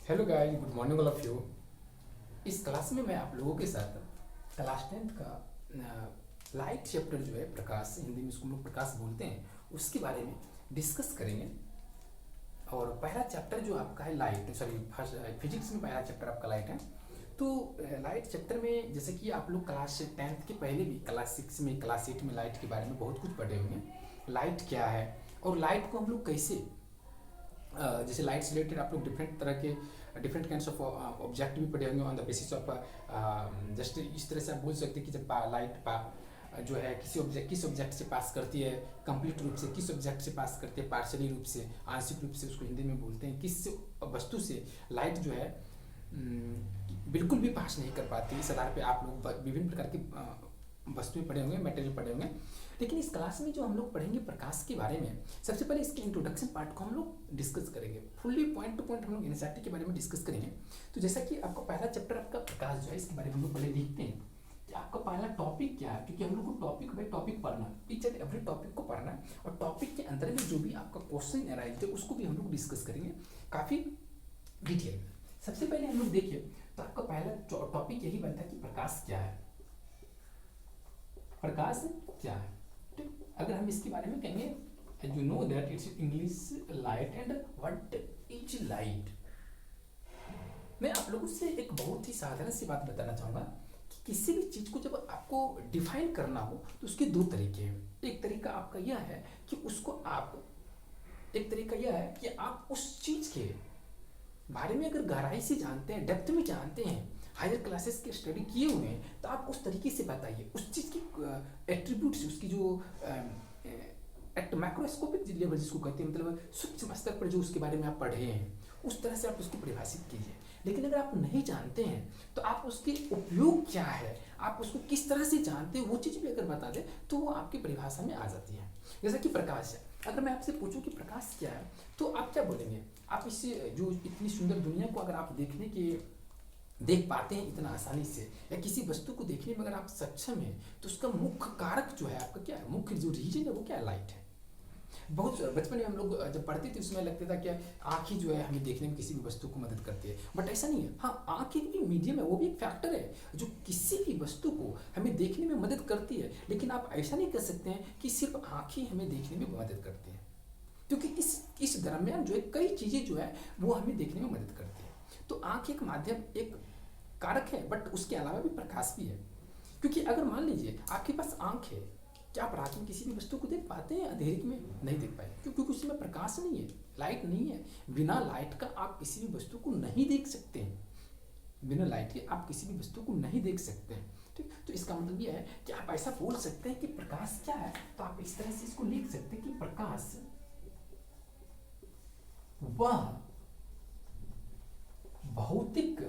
Hello guys, good morning all of you. इस class में मैं आप लोगों के साथ क्लास 10th का लाइट चैप्टर जो है, प्रकाश, हिंदी में इसको हम लोग प्रकाश बोलते हैं, उसके बारे में डिस्कस करेंगे। और पहला चैप्टर जो आपका है लाइट, सॉरी फर्स्ट फिजिक्स में पहला चैप्टर आपका लाइट है। तो लाइट चैप्टर में जैसे कि आप लोग क्लास 10th के पहले भी क्लास 6 में, क्लास 8 में लाइट के बारे में बहुत कुछ पढ़े होंगे। लाइट क्या है और लाइट को हम लोग कैसे जैसे लाइट से रिलेटेड आप लोग डिफरेंट तरह के डिफरेंट काइंड्स ऑफ ऑब्जेक्ट भी पढ़े होंगे on the basis of just इस तरह से आप बोल सकते हैं कि जब लाइट जो है किस ऑब्जेक्ट से पास करती है कंप्लीट रूप से, किस ऑब्जेक्ट से पास करती है पार्शियली रूप से, आंशिक रूप से, उसको हिंदी में बोलते हैं। किस वस्तु से लाइट जो है बिल्कुल भी पास नहीं कर पाती। इस आधार पे आप लोग विभिन्न प्रकार की वस्तुएं पढ़े होंगे, मटेरियल पढ़े होंगे। लेकिन इस क्लास में जो हम लोग पढ़ेंगे प्रकाश के बारे में, सबसे पहले इसके इंट्रोडक्शन पार्ट को हम लोग डिस्कस करेंगे। फुल्ली पॉइंट टू पॉइंट हम लोग एनसीईआरटी के बारे में डिस्कस करेंगे। तो जैसा कि आपका पहला चैप्टर आपका प्रकाश जो है, इसके बारे में हम लोग पहले देखते हैं कि आपका पहला टॉपिक क्या है, क्योंकि हम लोग को टॉपिक बाई टॉपिक पढ़ना, ईच एंड एवरी टॉपिक को पढ़ना है। और टॉपिक के अंदर में जो भी आपका क्वेश्चन अराइज है उसको भी हम लोग डिस्कस करेंगे काफ़ी डिटेल में। सबसे पहले हम लोग देखिए तो आपका पहला टॉपिक यही बनता है कि प्रकाश क्या है। प्रकाश क्या है, ठीक। अगर हम इसके बारे में कहेंगे, you know that it's English light and what is light. मैं आप लोगों से एक बहुत ही साधारण सी बात बताना चाहूँगा कि किसी भी चीज़ को जब आपको डिफाइन करना हो तो उसके दो तरीके हैं। एक तरीका आपका यह है कि आप उस चीज़ के बारे में अगर गहराई से जानते हैं, डेप्थ में जानते हैं, हायर क्लासेस के स्टडी किए हुए हैं, तो आप उस तरीके से बताइए उस चीज़ की एट्रीब्यूट्स, उसकी जो एट मैक्रोस्कोपिक लेवल जिसको कहते हैं, मतलब सूक्ष्म स्तर पर जो उसके बारे में आप पढ़े हैं, उस तरह से आप उसको परिभाषित कीजिए। लेकिन अगर आप नहीं जानते हैं तो आप उसके उपयोग क्या है, आप उसको किस तरह से जानते हैं, वो चीज़ भी अगर बता दें तो वो आपकी परिभाषा में आ जाती है। जैसा कि प्रकाश है, अगर मैं आपसे पूछूं कि प्रकाश क्या है तो आप क्या बोलेंगे? आप इससे जो इतनी सुंदर दुनिया को अगर आप देख पाते हैं इतना आसानी से, या किसी वस्तु को देखने में अगर आप सक्षम हैं, तो उसका मुख्य कारक जो है आपका क्या है, मुख्य जो रीजन है वो क्या है? लाइट है। बहुत बचपन में हम लोग जब पढ़ते थे उसमें लगता था कि आँख ही जो है हमें देखने में किसी भी वस्तु को मदद करती है, बट ऐसा नहीं है। हाँ, आँख एक भी मीडियम है, वो भी एक फैक्टर है जो किसी भी वस्तु को हमें देखने में मदद करती है। लेकिन आप ऐसा नहीं कर सकते हैं कि सिर्फ आँख ही हमें देखने में मदद करती है, क्योंकि इस दरमियान जो है कई चीज़ें जो है वो हमें देखने में मदद करती है। तो आँख एक माध्यम, एक कारक है, बट उसके अलावा भी प्रकाश भी है। क्योंकि अगर मान लीजिए आपके पास आँख है, क्या आप रात में किसी भी वस्तु को देख पाते हैं? अंधेरे में नहीं देख पाए, क्योंकि उसमें प्रकाश नहीं है, लाइट नहीं है। बिना लाइट का आप किसी भी वस्तु को नहीं देख सकते हैं, बिना लाइट के आप किसी भी वस्तु को नहीं देख सकते हैं, ठीक। तो इसका मतलब यह है कि आप ऐसा बोल सकते हैं कि प्रकाश क्या है, तो आप इस तरह से इसको लिख सकते हैं कि प्रकाश वह भौतिक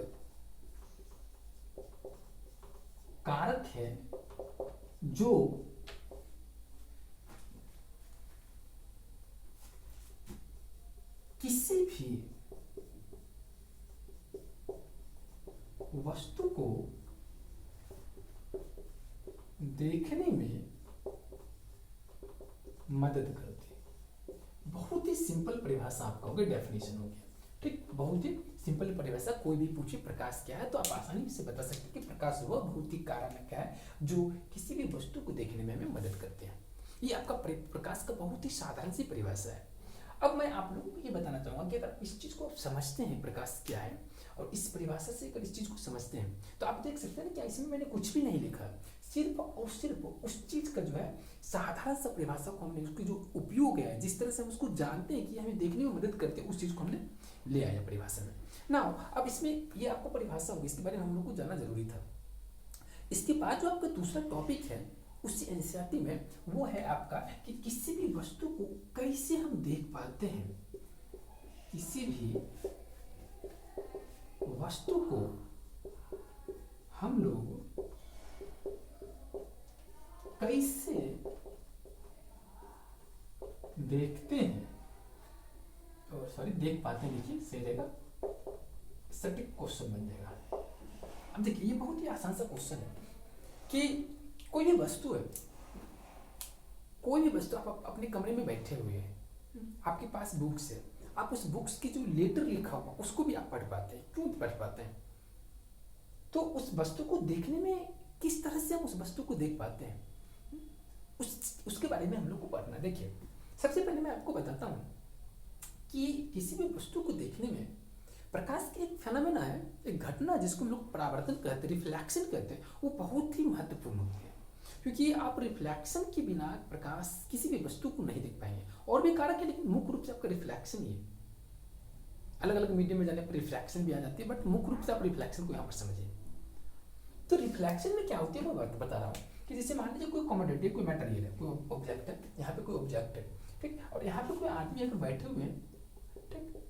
कारक है जो किसी भी वस्तु को देखने में मदद करती है। बहुत ही सिंपल परिभाषा आपका हो गया, डेफिनेशन हो गया, ठीक। बहुत ही सिंपल परिभाषा, कोई भी पूछे प्रकाश क्या है तो आप आसानी से बता सकते हैं कि प्रकाश वह भौतिक कारक है जो किसी भी वस्तु को देखने में हमें मदद करते हैं। ये आपका प्रकाश का बहुत ही साधारण सी परिभाषा है। अब मैं आप लोगों को ये बताना चाहूँगा कि अगर इस चीज़ को आप समझते हैं प्रकाश क्या है, और इस परिभाषा से अगर इस चीज़ को समझते हैं, तो आप देख सकते हैं ना कि इसमें मैंने कुछ भी नहीं लिखा, सिर्फ और सिर्फ उस चीज़ का जो है साधारण सा परिभाषा को हमने, उसकी जो उपयोग है, जिस तरह से हम उसको जानते हैं कि हमें देखने में मदद करते हैं, उस चीज़ को हमने ले आया परिभाषा में ना। अब इसमें ये आपको परिभाषा होगी, इसके बारे में हम लोग को जानना जरूरी था। इसके बाद जो आपका दूसरा टॉपिक है उसी एनसीईआरटी में, वो है आपका कि किसी भी वस्तु को कैसे हम देख पाते हैं। किसी भी वस्तु को हम लोग कैसे देखते हैं, और सॉरी देख पाते हैं, लिखिए सही रहेगा, सटीक क्वेश्चन बन जाएगा। अब देखिए ये बहुत ही आसान सा क्वेश्चन है कि कोई भी वस्तु है, कोई भी वस्तु, आप अपने कमरे में बैठे हुए हैं, आपके पास बुक्स है, आप उस बुक्स की जो लेटर लिखा हुआ उसको भी आप पढ़ पाते हैं। क्यों पढ़ पाते हैं? तो उस वस्तु को देखने में किस तरह से हम उस वस्तु को देख पाते हैं, उसके बारे में हम लोग को पढ़ना। देखिए, सबसे पहले मैं आपको बताता हूँ कि किसी भी वस्तु को देखने में प्रकाश की एक फेनोमेना है, एक घटना जिसको हम लोग परावर्तन कहते हैं, रिफ्लेक्शन कहते हैं, वो बहुत ही महत्वपूर्ण होती है। क्योंकि आप रिफ्लेक्शन के बिना प्रकाश किसी भी वस्तु को नहीं देख पाएंगे। और भी कारक है, लेकिन मुख्य रूप से आपका रिफ्लेक्शन ही है। अलग अलग मीडियम में जाने पर रिफ्लेक्शन भी आ जाती है, बट मुख्य रूप से आप रिफ्लेक्शन को यहाँ पर समझिए। तो रिफ्लेक्शन में क्या होती है मैं बता रहा हूँ कि जैसे मान लीजिए कोई कमोडिटी, कोई मटेरियल है, कोई ऑब्जेक्ट है, यहाँ पे कोई ऑब्जेक्ट है, ठीक, और यहाँ पे कोई आदमी अगर बैठे हुए हैं, ठीक,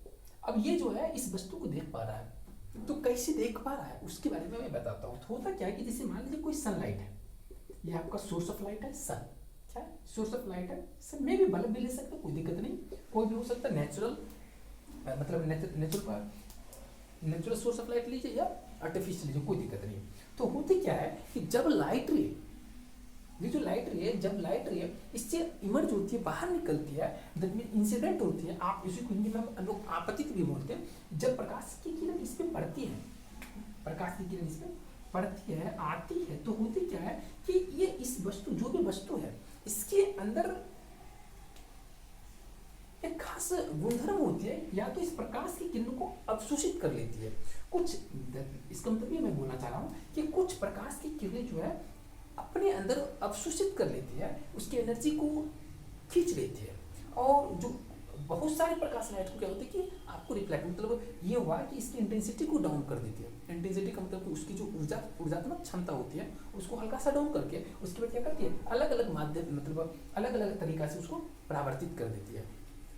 अब ये जो है इस वस्तु को देख पा रहा है, तो कैसे देख पा रहा है उसके बारे में मैं बताता हूँ। तो होता क्या है कि जैसे मान लीजिए कोई सनलाइट है, ये आपका सोर्स ऑफ लाइट है, सन, क्या है, सोर्स ऑफ लाइट है, सन में भी बल्ब भी ले सकते, कोई दिक्कत नहीं, कोई भी हो सकता है, नेचुरल मतलब नेचुरल सोर्स ऑफ लाइट लीजिए या आर्टिफिशियल लीजिए, कोई दिक्कत नहीं। तो होती क्या है कि जब लाइट रे, ये जो लाइट रे है, जब लाइट रे इससे इमर्ज होती है, बाहर निकलती है, जब इंसिडेंट होती है, आप इसी को हिंदी में हम लोग आपतित भी बोलते हैं, जब प्रकाश की किरण इस पे पड़ती है, प्रकाश की किरण इस पे पड़ती है, आती है, तो होती क्या है कि ये इस वस्तु, जो भी वस्तु है, इसके अंदर एक खास गुणधर्म होती है, या तो इस प्रकाश की किरणों को अवशोषित कर लेती है। कुछ, इसका मतलब ये मैं बोलना चाह रहा हूँ कि कुछ प्रकाश की किरणें जो है अपने अंदर अवशोषित कर लेती है, उसकी एनर्जी को खींच लेती है। और जो बहुत सारे प्रकाश लाइट को क्या होता है कि आपको रिफ्लेक्ट, मतलब ये हुआ कि इसकी इंटेंसिटी को डाउन कर देती है। इंटेंसिटी का मतलब कि उसकी जो ऊर्जात्मक क्षमता होती है उसको हल्का सा डाउन करके उसके बाद क्या करती है, अलग अलग माध्यम, मतलब अलग अलग तरीका से उसको परावर्तित कर देती है,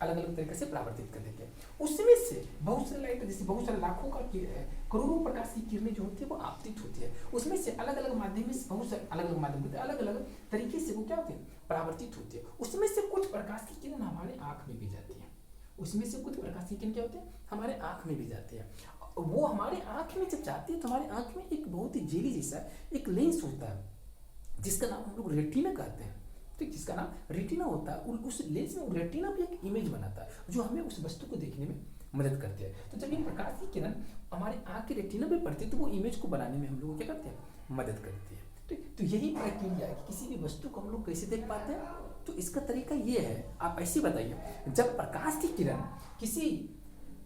अलग अलग तरीके से परावर्तित कर देते हैं। उसमें से बहुत सारे लाइट, जैसे बहुत सारे लाखों का करोड़ों प्रकाश की किरणें जो होती है वो आपतित होती है, उसमें से अलग अलग माध्यम में, बहुत सारे अलग अलग माध्यम होते हैं, अलग अलग तरीके से वो क्या होती है, परावर्तित होती है। उसमें से कुछ प्रकाश की किरण हमारे आँख में भी जाती है, उसमें से कुछ प्रकाश की किरण क्या होती है, हमारे आँख में भी जाती है। वो हमारे आँख में जब जाती है तो हमारे आँख में एक बहुत ही जेली जैसा एक लेंस होता है, जिसका नाम हम लोग रेटिना कहते हैं, ठीक, जिसका नाम रेटिना होता है। उस लेंस में रेटिना भी एक इमेज बनाता है जो हमें उस वस्तु को देखने में मदद करती है। तो जब ये प्रकाश की किरण हमारे आँख के रेटिना पे पड़ती है तो वो इमेज को बनाने में हम लोग क्या करते हैं, मदद करती है, ठीक। तो यही प्रक्रिया है कि किसी भी वस्तु को हम लोग कैसे देख पाते हैं। तो इसका तरीका ये है, आप ऐसे बताइए, जब प्रकाश की किरण किसी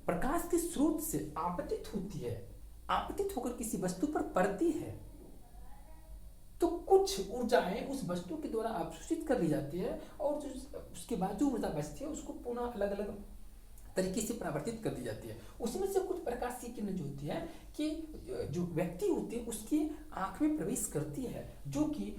प्रकाश के स्रोत से आपतित होती है, आपतित होकर किसी वस्तु पर पड़ती है, तो कुछ ऊर्जाएं उस वस्तु के द्वारा अवशोषित कर ली जाती है, और जो उसके बाद जो ऊर्जा बचती है उसको पुनः अलग अलग तरीके से परावर्तित कर दी जाती है। उसमें से कुछ प्रकाश की किरण जो होती है कि जो व्यक्ति होती है उसकी आंख में प्रवेश करती है, जो कि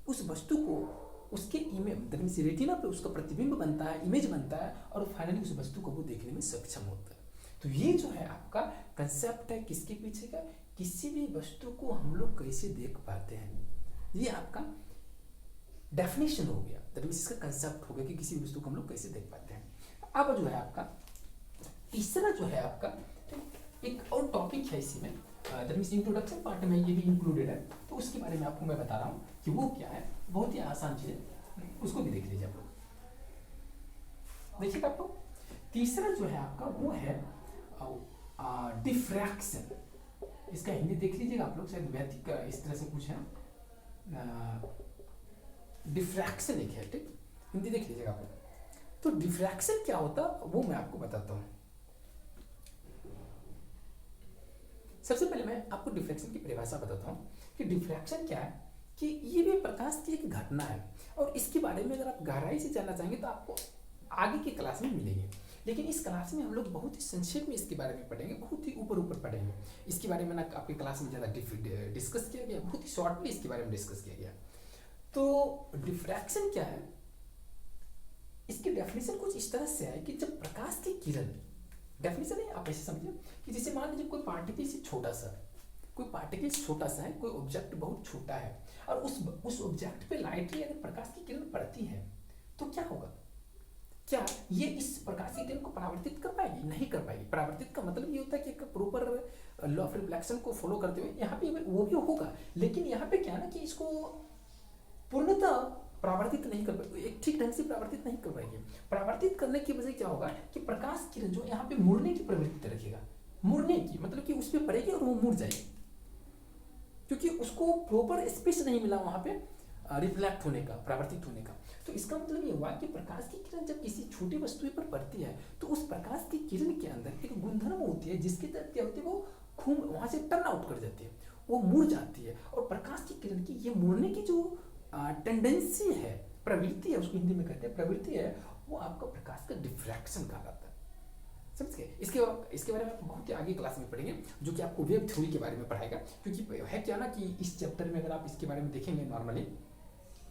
उस वस्तु को उसके इमेज, रेटिना पे उसका प्रतिबिंब बनता है, इमेज बनता है, और फाइनली उस वस्तु को वो देखने में सक्षम होता है। तो ये जो है आपका कंसेप्ट है किसके पीछे का, किसी भी वस्तु को हम लोग कैसे देख पाते हैं, ये आपका डेफिनेशन हो गया, दैट मींस इसका कंसेप्ट हो गया कि किसी भी वस्तु को हम लोग कैसे देख पाते हैं। अब जो है आपका तीसरा जो है आपका एक और टॉपिक है इसी में, दैट मींस इंट्रोडक्शन पार्ट में ये भी इंक्लूडेड है, तो उसके बारे में आपको मैं बता रहा हूँ कि वो क्या है। बहुत ही आसान चीज है, उसको भी देख लीजिए आप लोग। देखिएगा आप लोग, तीसरा जो है आपका वो है डिफ्रैक्शन। इसका हिंदी देख लीजिएगा आप लोग, शायद वैदिक इस तरह से कुछ है, डिफ्रैक्शन एक है, ठीक, हिंदी देख लीजिएगा आप लोग। तो डिफ्रैक्शन क्या होता वो मैं आपको बताता हूँ। सबसे पहले मैं आपको डिफ्रैक्शन की परिभाषा बताता हूँ कि डिफ्रैक्शन क्या है, कि ये भी प्रकाश की एक घटना है, और इसके बारे में अगर आप गहराई से जानना चाहेंगे तो आपको आगे की क्लास में मिलेंगे, लेकिन इस क्लास में हम लोग बहुत ही संक्षेप में इसके बारे में पढ़ेंगे, बहुत ही ऊपर पढ़ेंगे। इसके बारे में ना आपकी क्लास में ज़्यादा डिस्कस किया गया, बहुत ही शॉर्टली इसके बारे में डिस्कस किया गया। तो डिफ्रैक्शन क्या है, इसकी डेफिनेशन कुछ इस तरह से है कि जब प्रकाश की किरण, डेफिनेशन है आप ऐसे समझिए कि जैसे मान लीजिए कोई पार्टिकल से छोटा सा, कोई पार्टिकल छोटा सा है, कोई ऑब्जेक्ट बहुत छोटा है, और उस ऑब्जेक्ट पे लाइट री अगर प्रकाश की किरण पड़ती है तो क्या होगा, क्या ये इस प्रकाश की किरण को परावर्तित कर पाएगी? नहीं कर पाएगी। परावर्तित का मतलब ये होता है कि एक प्रॉपर लॉ ऑफ रिफ्लेक्शन को फॉलो करते हुए यहाँ पे वो भी होगा, लेकिन यहाँ पे क्या है ना कि इसको पूर्णतः परावर्तित नहीं कर पाएगी, एक ठीक ढंग से परावर्तित नहीं कर पाएगी। परावर्तित करने की वजह क्या होगा कि प्रकाश किरण जो यहाँ पे मुड़ने की प्रवृत्ति रखेगा, मुड़ने की मतलब कि उस पर पड़ेगी और वो मुड़ जाएगी, क्योंकि उसको प्रॉपर स्पेस नहीं मिला वहां पे रिफ्लेक्ट होने का, परावर्तित होने का। तो इसका मतलब ये हुआ कि प्रकाश की किरण जब किसी छोटी वस्तु पर पड़ती है तो उस प्रकाश की किरण के अंदर एक गुणधर्म होती है जिसके तहत क्या होती है, वो घूम वहां से टर्न आउट कर जाती है, वो मुड़ जाती है। और प्रकाश की किरण की ये मुड़ने की जो टेंडेंसी है, प्रवृत्ति है, उसको हिंदी में कहते हैं प्रवृत्ति है, वो आपका प्रकाश का डिफ्रैक्शन कहलाता है। समझ गए? इसके बारे में आप बहुत ही आगे क्लास में पढ़ेंगे, जो कि आपको वेव थ्योरी के बारे में पढ़ाएगा। क्योंकि है क्या ना कि इस चैप्टर में अगर आप इसके बारे में देखेंगे नॉर्मली,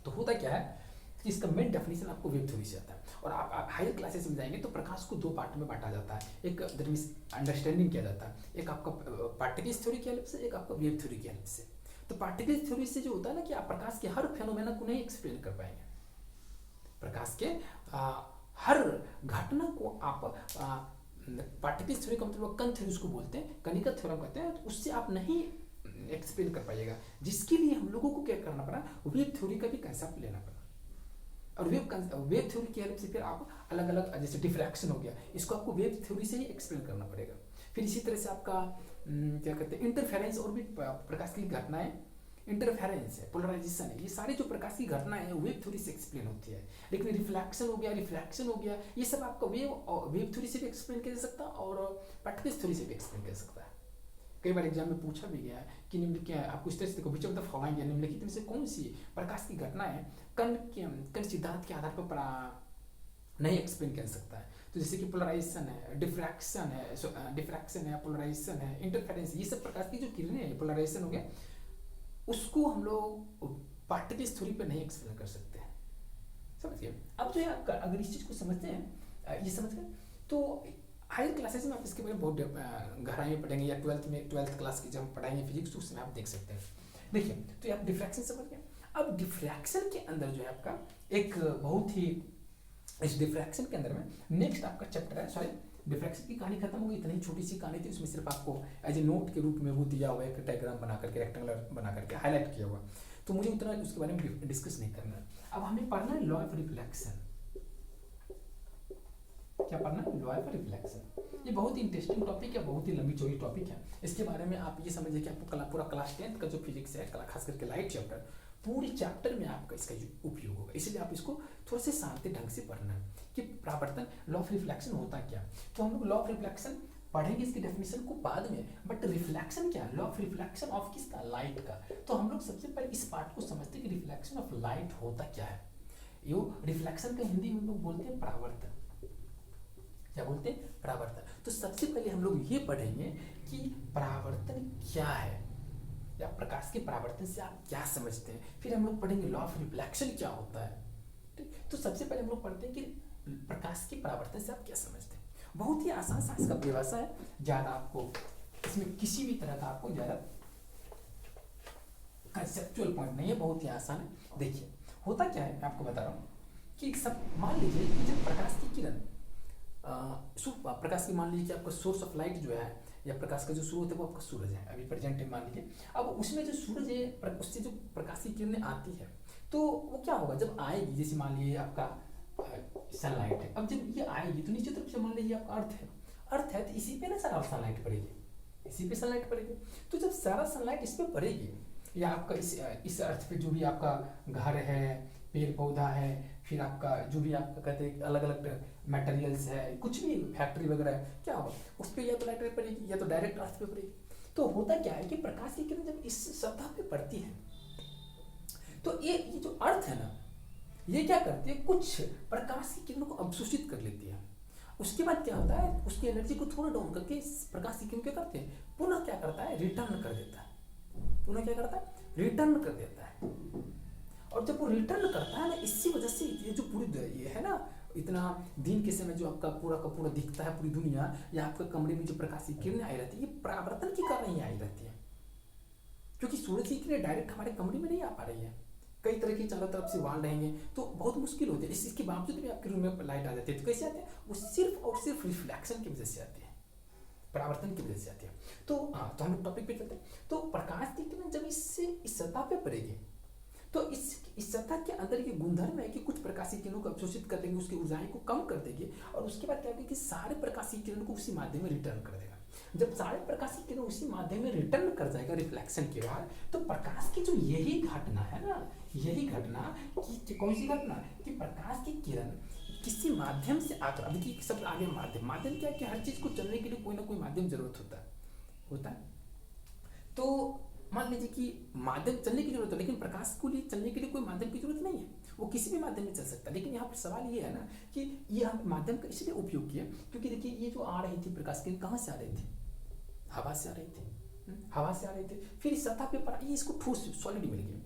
तो होता क्या है कि इसका मेन डेफिनेशन आपको वेव थ्योरी से आता है। और आप हायर क्लासेस में जाएंगे तो प्रकाश को दो पार्ट में बांटा जाता है, एक दैट मींस अंडरस्टैंडिंग किया जाता है, एक आपका पार्टिकल्स थ्योरी की हेल्प से, एक आपका वेव थ्योरी की हेल्प से। तो पार्टिकल्स थ्योरी से जो होता है ना कि आप प्रकाश के हर फेनोमेना को नहीं एक्सप्लेन कर पाएंगे, प्रकाश के हर घटना को आप पार्टिकल्स थ्योरी का मतलब कण थ्योरी उसको बोलते हैं, कणिका थ्योरम कहते हैं, तो उससे आप नहीं एक्सप्लेन कर पाइएगा, जिसके लिए हम लोगों को क्या करना पड़ा, वेव थ्योरी का भी कंसेप्ट लेना पड़ा। और वेव थ्योरी की हेल्प से फिर आप अलग अलग, जैसे डिफ्रैक्शन हो गया, इसको आपको वेव थ्योरी से ही एक्सप्लेन करना पड़ेगा। फिर इसी तरह से आपका क्या कहते हैं इंटरफेरेंस, और भी प्रकाश की घटनाएं, इंटरफेरेंस है, पोलराइजेशन है, ये सारी जो प्रकाश की घटनाएं हैं वेव थ्योरी से एक्सप्लेन होती है। लेकिन रिफ्लेक्शन हो गया, रिफ्रैक्शन हो गया, ये सब आपका वेव थ्योरी से भी एक्सप्लेन किया जा सकता है और पार्टिकल्स थ्योरी से भी एक्सप्लेन किया जा सकता है। कई बार एग्जाम में पूछा भी गया है कि निम्नलिखित, आपको इस तरह से देखो, विच ऑफ द फॉलोइंग, निम्नलिखित में से कौन सी प्रकाश की घटना है कण सिद्धांत के आधार पर नहीं एक्सप्लेन किया जा सकता है। तो जैसे कि पोलराइजेशन है, डिफ्रैक्शन है, पोलराइजेशन है, इंटरफेरेंस, ये सब प्रकाश की जो किरणें हैं, पोलराइजेशन हो गया, उसको हम लोग पार्टिकल्स थ्योरी पे नहीं एक्सप्लेन कर सकते हैं। समझ गए? अब जो है आपका, अगर इस चीज को समझते हैं, ये समझ गए, तो हायर क्लासेस में आप इसके बारे में बहुत गहराई में पढ़ेंगे, या ट्वेल्थ क्लास की जब हम पढ़ाएंगे फिजिक्स, तो उसमें आप देख सकते हैं। देखिए, तो आप डिफ्रैक्शन समझ गए। अब डिफ्रैक्शन के अंदर जो है आपका एक बहुत ही, इस डिफ्रैक्शन के अंदर में नेक्स्ट आपका चैप्टर है, सॉरी डिफ्रैक्शन की कहानी खत्म हो गई, इतनी छोटी सी कहानी थी, उसमें सिर्फ आपको एज ए नोट के रूप में वो दिया हुआ है, एक डायग्राम बना करके, रेक्टेंगुलर बना करके हाईलाइट किया हुआ, तो मुझे उतना उसके बारे में डिस्कस नहीं करना है। अब हमें पढ़ना है लॉ ऑफ रिफ्लेक्शन। क्या पढ़ना है? Law of reflection. ये बहुत ही इंटरेस्टिंग टॉपिक है, बहुत ही लंबी चौड़ी टॉपिक है। इसके बारे में आप ये समझिए कि आपको पूरा क्लास 10th का जो फिजिक्स है, खास करके लाइट चैप्टर, पूरे चैप्टर में आपका इसका उपयोग होगा। इसलिए आप इसको थोड़ा से शांति ढंग से पढ़ना है कि परावर्तन, लॉ ऑफ रिफ्लेक्शन होता क्या। तो हम लोग लॉ ऑफ रिफ्लेक्शन पढ़ेंगे, इसकी डेफिनेशन को बाद में, बट रिफ्लेक्शन क्या है, लॉ ऑफ रिफ्लेक्शन ऑफ किसका, लाइट का। तो हम लोग सबसे पहले इस पार्ट को समझते हैं कि रिफ्लेक्शन ऑफ लाइट होता क्या है। यो रिफ्लेक्शन का हिंदी में हम लोग बोलते हैं परावर्तन। क्या बोलते हैं? परावर्तन। तो सबसे पहले हम लोग ये पढ़ेंगे कि परावर्तन क्या है, या प्रकाश के परावर्तन से आप क्या समझते हैं। फिर हम लोग पढ़ेंगे लॉ ऑफ रिफ्लेक्शन क्या होता है। ठीक, तो सबसे पहले हम लोग पढ़ते हैं कि प्रकाश के परावर्तन से आप क्या समझते हैं। बहुत ही आसान सा इसका परिभाषा है, ज्यादा आपको इसमें किसी भी तरह का आपको ज्यादा कंसेप्चुअल पॉइंट नहीं है, बहुत ही आसान है। देखिए होता क्या है, मैं आपको बता रहा हूँ कि सब मान लीजिए कि जब प्रकाश की किरण प्रकाश की, मान लीजिए कि आपका सोर्स ऑफ लाइट जो है, या प्रकाश का जो स्रोत है वो आपका सूरज है, अभी प्रेजेंट है मान लीजिए। अब उसमें जो सूरज है, उससे जो प्रकाश की किरणें आती है, तो वो क्या होगा जब आएगी, जैसे मान लीजिए आपका सनलाइट है, अब जब ये आएगी तो नीचे तरफ से मान लीजिए आपका अर्थ है, तो इसी पे ना सारा सनलाइट पड़ेगी, इसी पे सनलाइट पड़ेगी। तो जब सारा सनलाइट इस पे पड़ेगी, या आपका इस अर्थ पे जो भी आपका घर है, पेड़ पौधा है, फिर आपका जो भी आपका कहते हैं अलग अलग मटेरियल्स है, कुछ भी फैक्ट्री वगैरह है, क्या होगा उस पर या तो लाइट पड़ेगी या तो डायरेक्ट अर्थ पे पड़ेगी। तो होता क्या है कि प्रकाश की किरण जब इस सतह पे पड़ती है, तो ये जो अर्थ है ना, ये क्या करती है, कुछ प्रकाश की किरणों को अवशोषित कर लेती है। उसके बाद क्या होता है, उसकी एनर्जी को थोड़ा डाउन करके प्रकाश की किरण क्या करते हैं, पुनः क्या करता है, रिटर्न कर देता है। पुनः क्या करता है, रिटर्न कर देता है। और जब वो रिटर्न करता है ना, इसी वजह से ये जो पूरी ये है ना, इतना दिन के समय जो आपका पूरा का पूरा दिखता है पूरी दुनिया, या आपके कमरे में जो प्रकाश की किरणें आई रहती है, ये परावर्तन के कारण ही आई रहती है, क्योंकि सूरज की किरणें डायरेक्ट हमारे कमरे में नहीं आ पा रही है। कई तरह के चारों तरफ से वाल रहेंगे तो बहुत मुश्किल होती है। इसके बावजूद भी आपके रूम में लाइट आ जाती है, तो कैसे आते हैं, वो सिर्फ और सिर्फ रिफ्लेक्शन की वजह से आती है, परावर्तन की वजह से आती है। तो हाँ, तो हम लोग टॉपिक पे चलते हैं। तो प्रकाश की किरण जब इस सतह पे पड़ेगी, तो इस सतह के अंदर ये गुणधर्म है कि कुछ प्रकाशीय किरणों को अवशोषित कर देंगे, उसकी ऊर्जाएं को कम कर देंगे, और उसके बाद क्या होगा कि सारे प्रकाशीय किरण को उसी माध्यम में रिटर्न कर देगा। जब सारे प्रकाशीय किरण उसी माध्यम में रिटर्न कर जाएगा रिफ्लेक्शन के बाद, तो प्रकाश की जो यही घटना है ना, यही घटना कि कौन सी घटना कि प्रकाश की किरण किसी माध्यम से आकर, अब देखिए सब आगे माध्यम क्या है कि हर चीज को चलने के लिए कोई ना कोई माध्यम जरूरत होता है। तो मान लीजिए कि माध्यम चलने की जरूरत है, लेकिन प्रकाश को लिए चलने के लिए कोई माध्यम की जरूरत नहीं है, वो किसी भी माध्यम में चल सकता है। लेकिन यहाँ पर सवाल ये है ना कि ये माध्यम का इसलिए उपयोग किया क्योंकि देखिए ये जो आ रही थी प्रकाश किरण कहाँ से आ रही थी, हवा से आ रही थी, हवा से आ रही थी, फिर इस सतह पे पड़ा, ये इसको ठोस सॉलिड मिल गया,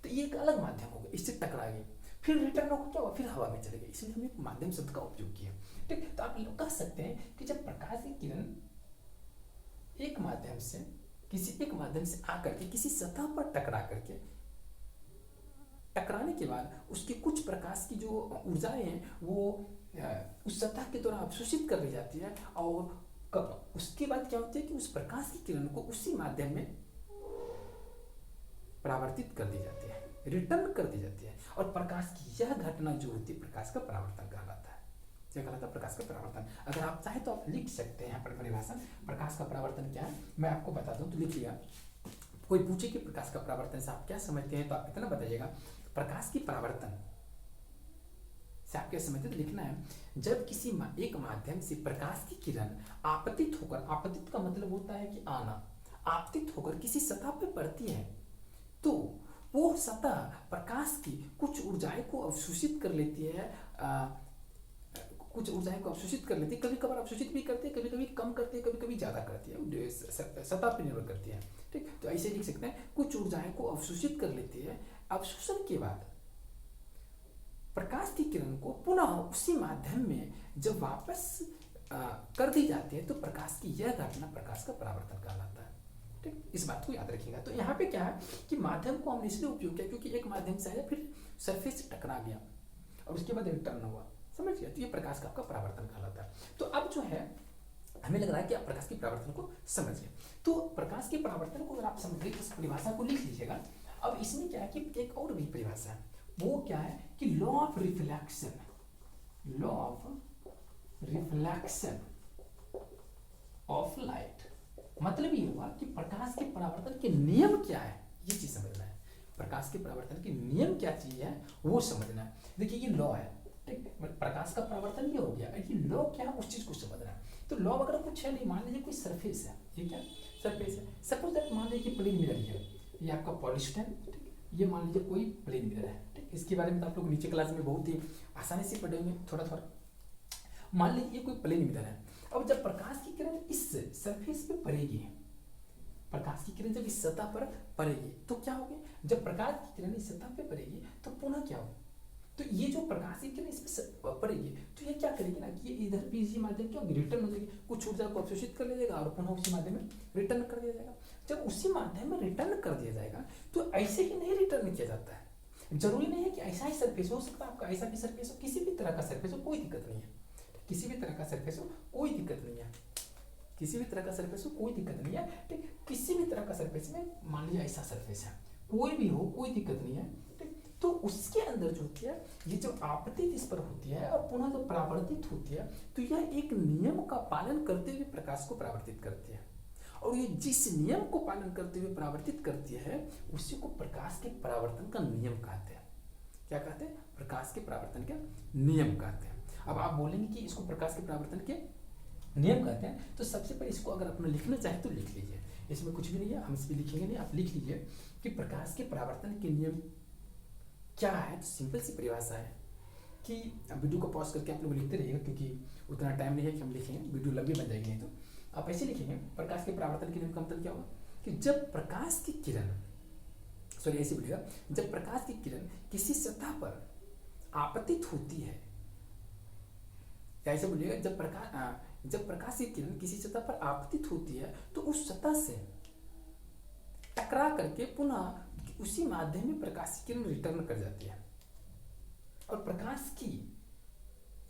तो ये एक अलग माध्यम हो गया, इससे टकरा गया, फिर रिटर्न होकर क्या हुआ, फिर हवा में चले गए, इसलिए हमने माध्यम शब्द का उपयोग किया। ठीक, तो आप कह सकते हैं कि जब प्रकाश की किरण एक माध्यम से किसी एक माध्यम से आकर के किसी सतह पर टकरा करके, टकराने के बाद उसकी कुछ प्रकाश की जो ऊर्जाएं हैं वो उस सतह के द्वारा अवशोषित कर ली जाती है, और उसके बाद क्या होता है कि उस प्रकाश की किरण को उसी माध्यम में परावर्तित कर दी जाती है, रिटर्न कर दी जाती है, और प्रकाश की यह घटना जो होती है प्रकाश का परावर्तन कहलाता है। क्या कहलाता है? प्रकाश का परावर्तन। अगर आप चाहे तो आप लिख सकते हैं यहाँ पर परिभाषा, प्रकाश का परावर्तन क्या है मैं आपको बता दूं तो लिख लिया। कोई पूछे कि प्रकाश का परावर्तन से आप क्या समझते हैं तो आप इतना बताइएगा, प्रकाश की परावर्तन से आप क्या समझते हैं तो लिखना है, जब किसी एक माध्यम से प्रकाश की किरण आपतित होकर, आपतित का मतलब होता है कि आना, आपतित होकर किसी सतह पर पड़ती है, तो वो सतह प्रकाश की कुछ ऊर्जाएं को अवशोषित कर लेती है, कुछ ऊर्जाएं को अवशोषित कर लेती है, कभी कभार अवशोषित भी करती है, कभी कभी कम करती है, कभी कभी ज्यादा करती है, सतह पर निर्भर करती है। ठीक, तो ऐसे लिख सकते हैं, कुछ ऊर्जाएं को अवशोषित कर लेती है, अवशोषण के बाद प्रकाश की किरण को पुनः उसी माध्यम में जब वापस कर दी जाती है तो प्रकाश की यह घटना प्रकाश का परावर्तन कहलाता है। ठीक, इस बात को याद रखिएगा। तो यहाँ पे क्या है कि माध्यम को हमने इसलिए उपयोग किया क्योंकि एक माध्यम से आया, फिर सरफेस से टकरा गया और उसके बाद रिटर्न हुआ, समझ गया, तो ये प्रकाश का आपका परावर्तन कहलाता है। तो अब जो है हमें लग रहा है कि आप प्रकाश के परावर्तन को समझ गए। तो प्रकाश के परावर्तन को अगर आप समझ गए तो इस परिभाषा को लिख लीजिएगा। अब इसमें क्या है कि एक और भी परिभाषा है, वो क्या है कि law of reflection, law of reflection of light, मतलब ये हुआ कि प्रकाश के परावर्तन के नियम क्या है, ये चीज समझना है। प्रकाश के परावर्तन के नियम क्या चीज है वो समझना है। देखिए ये लॉ है, ठीक, प्रकाश का परावर्तन ये हो गया, ये लॉ क्या है उस चीज को समझना है। तो लॉ वगैरह कुछ है नहीं, मान लीजिए कोई सरफेस है, ये क्या सरफेस है, सपोज दैट मान लीजिए प्लेन मिरर है, ये आपका पॉलिस्टाइन, ठीक, ये मान लीजिए कोई प्लेन मिरर है, ठीक, इसके बारे में तो आप लोग नीचे क्लास में बहुत ही आसानी से पढ़ेंगे थोड़ा थोड़ा। मान लीजिए कोई प्लेन मिरर है, अब जब प्रकाश की किरण इस सरफेस पे पड़ेगी, प्रकाश की किरण जब इस सतह पर पड़ेगी तो क्या होगी, जब प्रकाश की किरण इस सतह पे पड़ेगी तो पुनः क्या होगा, तो ये जो प्रकाश की किरण इस पे पड़ेगी तो ये क्या करेगी ना कि ये इधर भी इसी माध्यम क्या होगी, रिटर्न हो जाएगी, कुछ ऊर्जा को अवशोषित कर लिया जाएगा और पुनः उसी माध्यम में रिटर्न कर दिया जाएगा। जब उसी माध्यम में रिटर्न कर दिया जाएगा तो ऐसे ही नहीं रिटर्न किया जाता है, जरूरी नहीं है कि ऐसा ही सरफेस हो सकता है, आपका ऐसा भी सरफेस हो, किसी भी तरह का सरफेस हो, कोई दिक्कत नहीं है, किसी भी तरह का सरफेस हो कोई दिक्कत नहीं है, किसी भी तरह का सरफेस हो कोई दिक्कत नहीं है, ठीक, किसी भी तरह का सरफेस में मान लीजिए ऐसा सरफेस है, कोई भी हो कोई दिक्कत नहीं है, ठीक, तो उसके अंदर जो होती है ये जो आपतित इस पर होती है और पुनः जो परावर्तित होती है, तो यह एक नियम का पालन करते हुए प्रकाश को परावर्तित करती है, और ये जिस नियम को पालन करते हुए परावर्तित करती है उसी को प्रकाश के परावर्तन का नियम कहते हैं। क्या कहते हैं? प्रकाश के परावर्तन का नियम कहते हैं। अब आप बोलेंगे कि इसको प्रकाश के परावर्तन के नियम कहते हैं, तो सबसे पहले इसको अगर अपना लिखना चाहे तो लिख लीजिए, इसमें कुछ भी नहीं है, हम इसमें लिखेंगे नहीं, आप लिख लीजिए कि प्रकाश के परावर्तन के नियम क्या है। तो सिंपल सी परिभाषा है कि वीडियो को पॉज करके आप लोग लिखते रहिएगा क्योंकि उतना टाइम नहीं है कि हम लिखेंगे, वीडियो लंबी बन जाएगी नहीं तो आप ऐसे लिखेंगे। प्रकाश के परावर्तन के नियम का मतलब क्या होगा कि जब प्रकाश की किरण, सॉरी ऐसे बोलिएगा, जब प्रकाश की किरण किसी सतह पर आपतित होती है, ऐसे बोलिएगा, जब प्रकाश की किरण किसी सतह पर आपतित होती है तो उस सतह से टकरा करके पुनः उसी माध्यम में प्रकाश की किरण रिटर्न कर जाती है, और प्रकाश की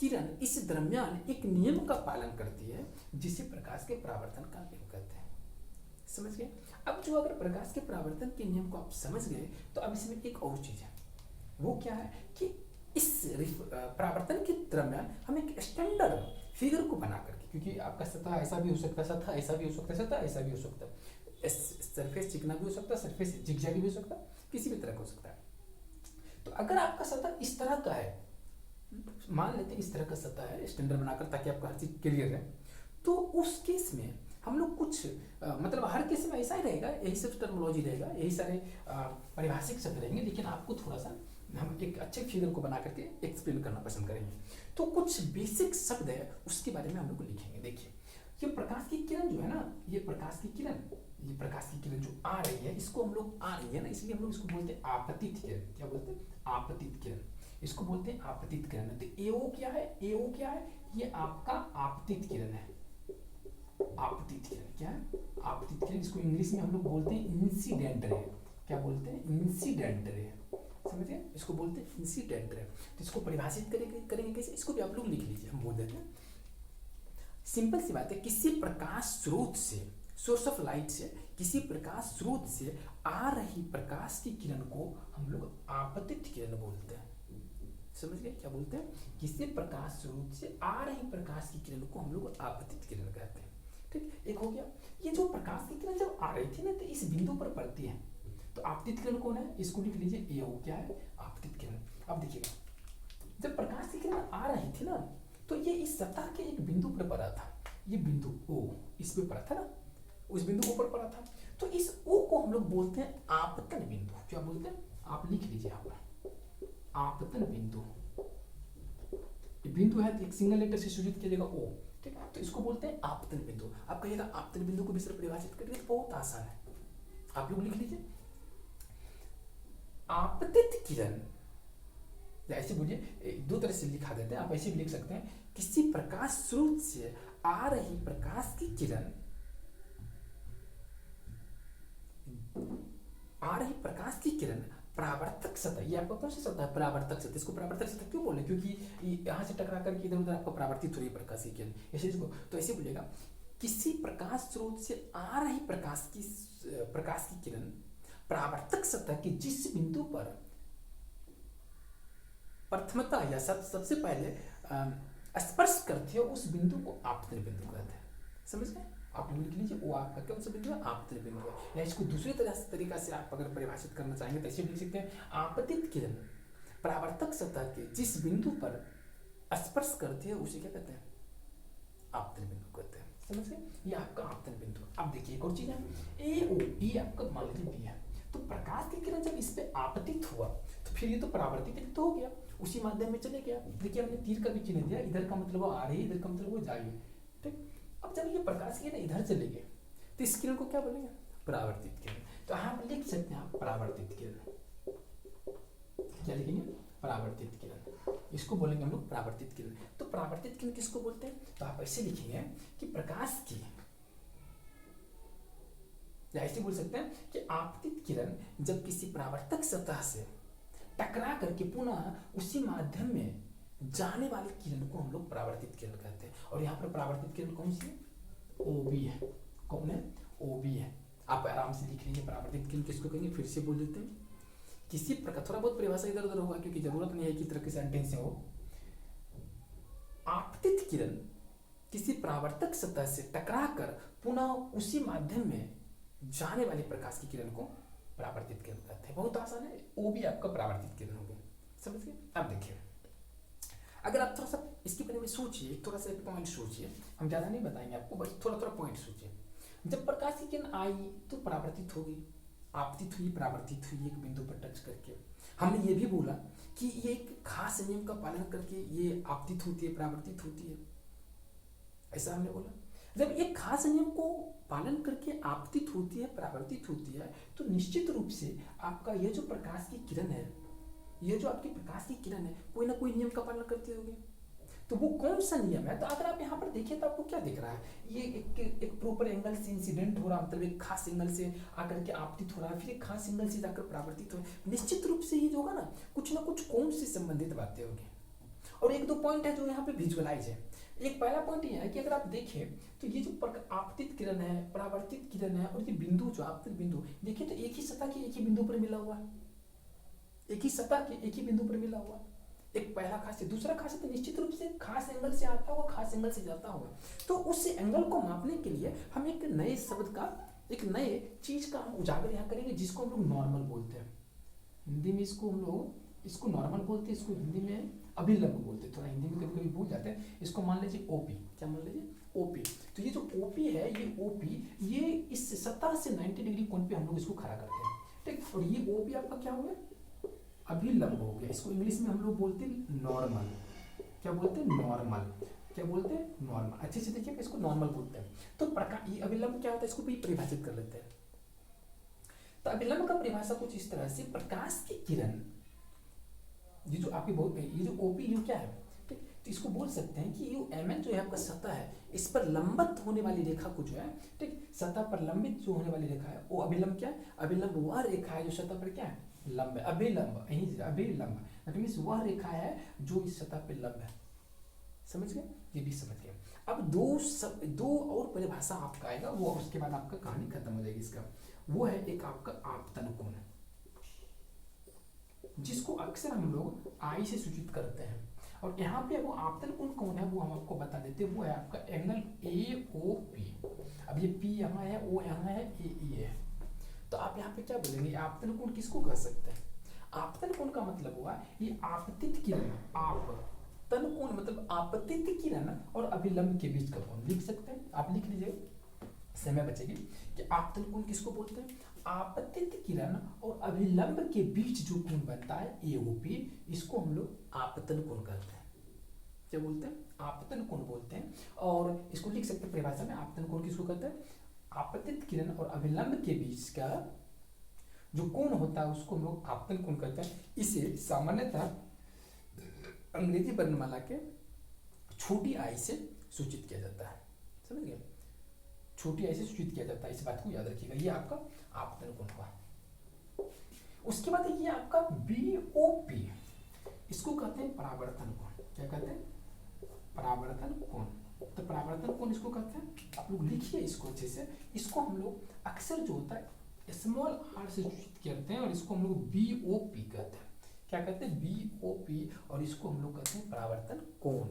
किरण इस दरमियान एक नियम का पालन करती है जिसे प्रकाश के परावर्तन का नियम कहते हैं। समझ गए। अब जो अगर प्रकाश के परावर्तन के नियम को आप समझ गए तो अब इसमें एक और चीज है, वो क्या है कि इस परावर्तन के दरम्यान हम एक स्टैंडर्ड फिगर को बना करके, क्योंकि आपका सतह ऐसा भी हो सकता है, सतह ऐसा भी हो सकता है, सतह ऐसा भी हो सकता है, सरफेस चिकना भी हो सकता है, सरफेस जिगजैग भी हो सकता है, किसी भी तरह का हो सकता है। तो अगर आपका सतह इस तरह का है, मान लेते हैं इस तरह का सतह है, स्टैंडर्ड बनाकर, ताकि आपका हर चीज क्लियर है, तो उस केस में हम लोग कुछ मतलब हर केस में ऐसा ही रहेगा, यही सब टर्मिनोलॉजी रहेगा, यही सारे परिभाषिक शब्द रहेंगे, लेकिन आपको थोड़ा सा हम एक अच्छे फिगर को बना करके एक्सप्लेन करना पसंद करेंगे। तो कुछ बेसिक शब्द है उसके बारे में हम लोग लिखेंगे। देखिए, ये प्रकाश की किरण जो है ना, ये प्रकाश की किरण जो आ रही है, इसको हम लोग आ रही है ना, इसलिए हम लोग इसको बोलते हैं आपतित किरण। क्या बोलते हैं? आपतित किरण। इसको बोलते हैं आपतित किरण। तो एओ क्या है? एओ क्या है? ये आपका आपतित किरण है। आपतित किरण क्या है? आपतित किरण। इसको इंग्लिश में हम लोग बोलते हैं इंसिडेंट रे। क्या बोलते हैं? Incident ray. समझिए, इसको बोलते हैं इंसिडेंट रे। तो इसको परिभाषित करेंगे कैसे? इसको भी आप लोग लिख लीजिए, हम बोल देते हैं। सिंपल सी बात है, किसी प्रकाश स्रोत से, सोर्स ऑफ लाइट से, किसी प्रकाश स्रोत से आ रही प्रकाश की किरण को हम लोग आपतित किरण बोलते हैं। समझ गए? क्या बोलते हैं? किसी प्रकाश स्रोत से आ रही प्रकाश की किरण को हम लोग आपतित किरण कहते हैं। ठीक, एक हो गया। ये जो प्रकाश की किरण जब आ रही थी ना, तो इस बिंदु पर पड़ती है, तो आपतित किरण कौन है? इसको लिख लीजिए, ये हो क्या है? आपतित किरण। अब देखिएगा, जब प्रकाश की किरण आ रही थी ना, तो ये इस सतह के एक बिंदु पर पड़ा था। ये बिंदु O इस पे पड़ा था ना, उस बिंदु O पर पड़ा था। तो इस O को हम लोग बोलते हैं आपतन बिंदु। क्या बोलते हैं? आप लिख लीजिए यहाँ पर, आपतन बिंदु। बिंदु है तो एक सिंगल लेटर से सूचित किया जाएगा O। ठीक है, तो इसको बोलते हैं आपतन बिंदु। आप कहिएगा आपतन बिंदु को भी सिर्फ परिभाषित करिए, तो बहुत आसान है, आप लोग लिख लीजिए। आपतित किरण, ऐसे बोलिए, दो तरह से लिखा देते हैं, आप ऐसे भी लिख सकते हैं, किसी प्रकाश स्रोत से आ रही प्रकाश की किरण, आ रही प्रकाश की किरण परावर्तक सतह, ये आपका कौन सा सतह है? परावर्तक सतह। इसको परावर्तक सतह क्यों बोले? क्योंकि यहाँ से टकरा करके इधर उधर आपको परावर्तित हो रही है प्रकाश की किरण, ऐसे इसको तो ऐसे बोलेगा, किसी प्रकाश स्रोत से आ रही प्रकाश की किरण परावर्तक सतह की जिस बिंदु पर प्रथमता या सबसे पहले स्पर्श करती है, उस बिंदु को आपतन बिंदु कहते हैं। समझ गए? आप लोग लिख लीजिए, वो आपका कौन सा बिंदु है? आपतन बिंदु है। या इसको दूसरे तरीका से आप अगर परिभाषित करना चाहेंगे तो ऐसे लिख सकते हैं, आपतित किरण परावर्तक सतह के जिस बिंदु पर स्पर्श करती है, उसे क्या कहते हैं? आपतन बिंदु कहते हैं। समझ गए? ये आपका आपतन बिंदु। अब देखिए एक और चीज है, ये आपका मान लीजिए बी है, तो प्रकाश की किरण जब इस पे आपतित हुआ, तो फिर ये तो परावर्तित तो हो गया, उसी माध्यम में चले गया। देखिए हमने तीर का भी चिन्ह दिया, इधर का मतलब वो आ रही है, इधर का मतलब वो जा रही है। ठीक, अब जब ये प्रकाश की किरण इधर चले गए, तो इस किरण को क्या बोलेंगे? परावर्तित किरण। तो आप लिख सकते हैं आप परावर्तित किरण। क्या लिखेंगे? परावर्तित किरण। इसको बोलेंगे हम लोग परावर्तित किरण। तो परावर्तित किरण किसको बोलते हैं? तो आप ऐसे लिखेंगे कि प्रकाश की, या ऐसे बोल सकते हैं कि आपतित किरण जब किसी परावर्तक सतह से टकरा करके पुनः उसी माध्यम में जाने वाली किरण को हम लोग परावर्तित किरण कहते हैं। और यहाँ पर परावर्तित किरण कौन सी है? OB है। कौन है? OB है। आप आराम से लिख लीजिए, परावर्तित किरण किसको कहेंगे? फिर से बोल देते हैं, किसी प्रकार, थोड़ा बहुत परिभाषा इधर उधर होगा क्योंकि जरूरत नहीं है कि तरह के सेंटेंस से हो। आपतित किरण किसी परावर्तक सतह से टकराकर पुनः उसी माध्यम में जाने वाली प्रकाश की किरण को परावर्तित किरण कहते हैं। बहुत आसान है, OB आपका परावर्तित किरण हो गई। समझ गए? अब देखिए, अगर आप थोड़ा सा इसके बारे में सोचिए, थोड़ा सा एक पॉइंट सोचिए, हम ज़्यादा नहीं बताएंगे आपको, बस थोड़ा थोड़ा पॉइंट सोचिए। जब प्रकाश की किरण आई तो परावर्तित हो गई, आपतित हुई, परावर्तित हुई एक बिंदु पर टच करके। हमने ये भी बोला कि ये एक खास नियम का पालन करके ये आपतित होती है, परावर्तित होती है, ऐसा हमने बोला। जब एक खास नियम को पालन करके आपतित होती है, परावर्तित होती है, तो निश्चित रूप से आपका ये जो प्रकाश की किरण है, ये जो आपकी प्रकाश की किरण है, कोई ना कोई नियम का पालन करती होगी। तो वो कौन सा नियम है? तो अगर आप यहाँ पर देखिए तो आपको क्या दिख रहा है? ये एक प्रॉपर एंगल से इंसिडेंट हो रहा, मतलब एक खास एंगल से आकर के आपतित हो रहा है, फिर एक खास एंगल से जाकर परावर्तित हो रहा है। निश्चित रूप से ये जो होगा ना, कुछ ना कुछ कोण से संबंधित बातें होगी। और एक दो पॉइंट है जो यहाँ पे विजुअलाइज है। एक पहला पॉइंट ये है कि अगर आप देखें तो ये जो आपतित किरण है, परावर्तित किरण है, और ये बिंदु जो आपतित बिंदु, देखिए तो एक ही सतह के एक ही बिंदु पर मिला हुआ है, एक ही सतह के एक ही बिंदु पर मिला हुआ है। एक पहला खासियत। दूसरा खासियत निश्चित रूप से खास एंगल से आता होगा, खास एंगल से जाता होगा। तो उस एंगल को मापने के लिए हम एक नए शब्द का, एक नए चीज का हम उजागर यहाँ करेंगे, जिसको हम लोग नॉर्मल बोलते हैं। हिंदी में इसको हम लोग इसको नॉर्मल बोलते हैं, इसको हिंदी में अभिलंब बोलते हैं। थोड़ा हिंदी में कभी कभी भूल जाते हैं। इसको मान लीजिए ओपी। क्या मान लीजिए? ओपी। तो ये जो ओपी है, ये ओपी, ये इस सतह से 90 डिग्री कोण पे हम लोग इसको खड़ा करते हैं, ठीक। और ये ओपी आपका क्या हो गया? अभिलंब हो गया। इसको इंग्लिश में हम लोग बोलते हैं नॉर्मल। क्या बोलते हैं? नॉर्मल। क्या बोलते हैं? नॉर्मल। अच्छे से देखिए, इसको नॉर्मल बोलते हैं। तो प्रकाश, ये अभिलंब क्या होता है, इसको भी परिभाषित कर लेते हैं। तो अभिलंब का परिभाषा कुछ इस तरह से, प्रकाश की किरण, ये जो आपकी बहुत, ये जो ओपी यू क्या है, ठीक। तो इसको बोल सकते हैं कि यू एम एन जो है आपका सतह है, इस पर लंबित होने वाली रेखा को जो है, ठीक, सतह पर लंबित जो होने वाली रेखा है वो अभिलंब क्या है? अभिलंब वह रेखा है जो सतह पर क्या है? लंब है। अभिलंब, यही अभिलंब मीन्स वह रेखा है जो इस सतह पे लंब है। समझ गए? ये भी समझ गए। अब दो और परिभाषा आपका आएगा, वो उसके बाद आपका कहानी खत्म हो जाएगी इसका। वो है एक आपका आपतन कोण, जिसको अक्सर हम लोग आई से सूचित करते हैं। और यहाँ पे वो आपतन कोण कौन है वो हम आपको बता देते हैं। वो है आपका एंगल ए ओ पी। अब ये पी यहाँ है, ओ यहाँ है, ए है। तो आप यहाँ पे क्या बोलेंगे? आपतन कोण किसको कह सकते हैं? आपतन कोण का मतलब हुआ ये आपतित किरण, आपतन कोण मतलब आपतित किरण और अभिलंब के बीच का कोण। लिख सकते हैं आप, लिख लीजिए, समय बचेगी। कि आपतन कोण किसको बोलते हैं? आपतित किरण और अभिलंब के बीच जो कोण बनता है एओपी, इसको हम लोग आपतन कोण कहते हैं। क्या बोलते हैं? आपतन कोण बोलते हैं। और इसको लिख सकते हैं परिभाषा में, आपतन कोण किसको कहते हैं? आपतित किरण और अभिलंब के बीच का जो कोण होता है उसको हम लोग आपतन कोण कहते हैं। इसे सामान्यतः अंग्रेजी वर्णमाला के छोटी आई से सूचित किया जाता है। समझ गए? छोटी आई से सूचित किया जाता है, इस बात को याद रखिएगा। ये आपका आपतन कोण हुआ। उसके बाद ये आपका बीओपी, इसको कहते हैं परावर्तन कोण। क्या कहते हैं? परावर्तन कोण। तो परावर्तन कोण इसको कहते हैं, आप लोग लिखिए इसको अच्छे से। इसको हम लोग अक्सर जो होता है स्मॉल आर से सूचित करते हैं, और इसको हम लोग बीओपी कहते हैं। क्या कहते हैं? बीओपी। और इसको हम लोग कहते हैं परावर्तन कोण।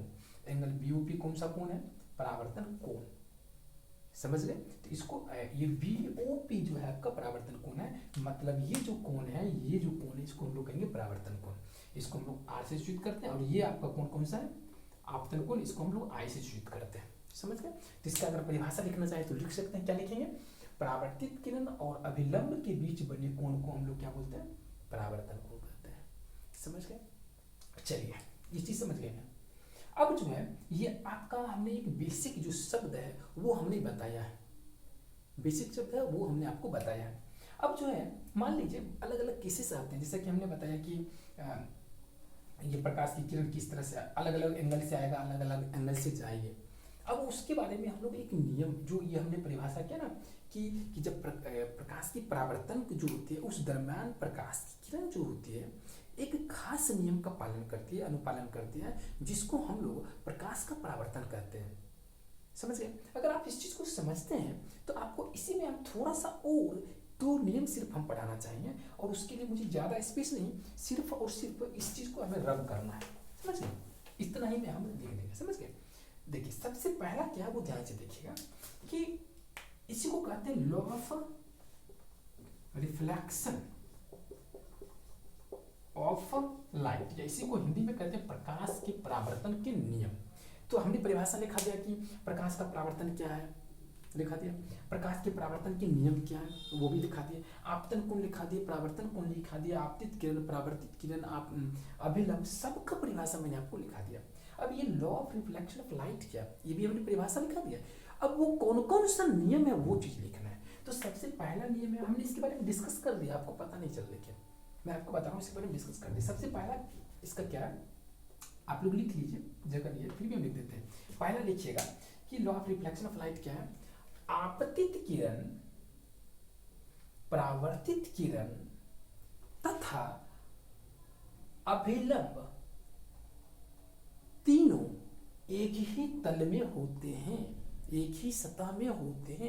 एंगल बीओपी कौन सा कोण है? परावर्तन कोण। समझ गए? तो इसको ये बीओपी जो है आपका परावर्तन कोण है। मतलब ये जो कोण है, ये जो कोण है, इसको हम लोग कहेंगे परावर्तन कोण। इसको हम लोग आर से सूचित करते हैं। और ये आपका कोण कौन सा है? आपतन कोण। इसको हम लोग आई से सूचित करते हैं। समझ गए? तो इसका अगर परिभाषा लिखना चाहे तो लिख सकते हैं। क्या लिखेंगे? परावर्तित किरण और अभिलंब के बीच बने कोण को हम लोग क्या बोलते हैं? परावर्तन कोण कहते हैं। समझ गए? चलिए, ये चीज समझ गए ना। अब जो है ये आपका, हमने एक बेसिक जो शब्द है वो हमने बताया है। बेसिक शब्द है वो हमने आपको बताया है। अब जो है मान लीजिए अलग अलग केसेस आते हैं, जैसा कि हमने बताया कि ये प्रकाश की किरण किस तरह से अलग अलग एंगल से आएगा, अलग अलग एंगल से जाएंगे। अब उसके बारे में हम लोग एक नियम, जो ये हमने परिभाषा किया ना कि जब प्रकाश की परावर्तन जो होती है उस दरम्यान प्रकाश की किरण जो होती है एक खास नियम का पालन करती है, अनुपालन करती है, जिसको हम लोग प्रकाश का परावर्तन कहते हैं। समझ गए? अगर आप इस चीज को समझते हैं तो आपको इसी में हम थोड़ा सा और दो नियम सिर्फ हम पढ़ाना चाहेंगे, और उसके लिए मुझे ज्यादा स्पेस नहीं, सिर्फ और सिर्फ इस चीज को हमें रब करना है। समझ गए? इतना ही में हम लिख देंगे। समझ गए? देखिए सबसे पहला क्या है वो ध्यान से देखिएगा कि इसी को कहते हैं law of reflection of light, या इसी को हिंदी में कहते हैं प्रकाश के परावर्तन के नियम। तो हमने परिभाषा लिखा दिया कि प्रकाश का परावर्तन क्या है, लिखा दिया। प्रकाश के परावर्तन के नियम क्या है वो भी लिखा दिया। आपतन कोण लिखा दिया, परावर्तन कोण लिखा दिया, आपतित किरण, परावर्तित किरण, आप अभिलंब, सबका परिभाषा मैंने आपको लिखा दिया। अब ये law of reflection of light क्या, ये भी हमने परिभाषा लिखा दिया। अब वो कौन कौन सा नियम है वो चीज लिखना है। तो सबसे पहला नियम है, हमने इसके बारे में डिस्कस कर दिया, आपको पता नहीं चल, लेकिन मैं आपको बता रहा हूँ इसके बारे में डिस्कस कर दिया। सबसे पहला इसका क्या है, आप लोग लिख लीजिए, जगह लिए फिर भी हम लिख देते हैं। पहला लिखिएगा कि law of reflection of light क्या है? आपतित किरण, परावर्तित किरण तथा अभिलंब तीनों एक ही तल में होते हैं, एक ही सतह में होते हैं।